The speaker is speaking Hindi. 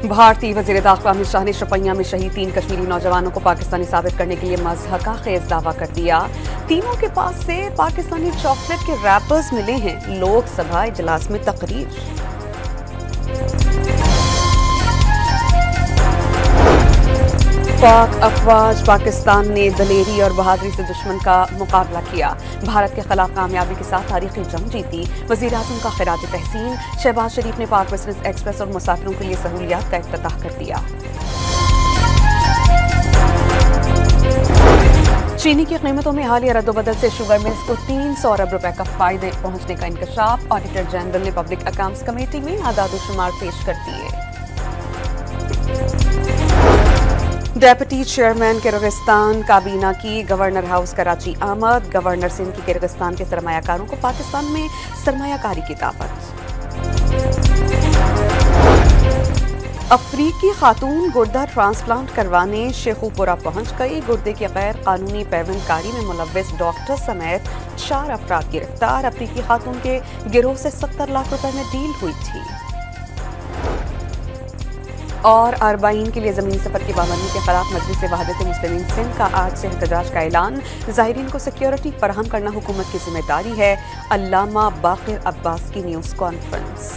भारतीय वज़ीर दाखिला अमित शाह ने शपैया में शहीद 3 कश्मीरी नौजवानों को पाकिस्तानी साबित करने के लिए मज़हका खेज दावा कर दिया। तीनों के पास से पाकिस्तानी चॉकलेट के रैपर्स मिले हैं। लोकसभा इजलास में तकरीर। पाक अफवाज पाकिस्तान ने दलेरी और बहादुरी से दुश्मन का मुकाबला किया। भारत के खिलाफ कामयाबी के साथ तारीखी जंग जीती। वज़ीर-ए-आज़म का खिराज तहसीन। शहबाज शरीफ ने पाक बिजनेस एक्सप्रेस और मुसाफिरों के लिए सहूलियात का इफ्तिताह कर दिया। चीनी की कीमतों में हालिया रद्दोबदल से शुगर मिल्स को 300 अरब रुपए का फायदे पहुंचने का इंकशाफ। ऑडिटर जनरल ने पब्लिक अकाउंट्स कमेटी में आदाद-ओ-शुमार पेश कर दिए। डेप्यूटी चेयरमैन किर्गिस्तान काबीना की गवर्नर हाउस कराची आमद। गवर्नर सिंध की किर्गिस्तान के सरमायाकारों को पाकिस्तान में सरमायाकारी की दावत। अफ्रीकी खातून गुर्दा ट्रांसप्लांट करवाने शेखुपुरा पहुंच गई। गुर्दे की गैर कानूनी पैवंदकारी में मुलव्वस डॉक्टर समेत 4 अफराद गिरफ्तार। अफ्रीकी खातून के गिरोह से 70 लाख रुपए में डील हुई थी। और अरबाइन के लिए जमीनी सफर की पाबंदी के खिलाफ मजलिस वहदत मुस्लिमीन सिंध का आज से एहतजाज का ऐलान। ज़ायरीन को सिक्योरिटी फराहम करना हुकूमत की जिम्मेदारी है। अल्लामा बाक़िर अब्बास की न्यूज़ कॉन्फ्रेंस।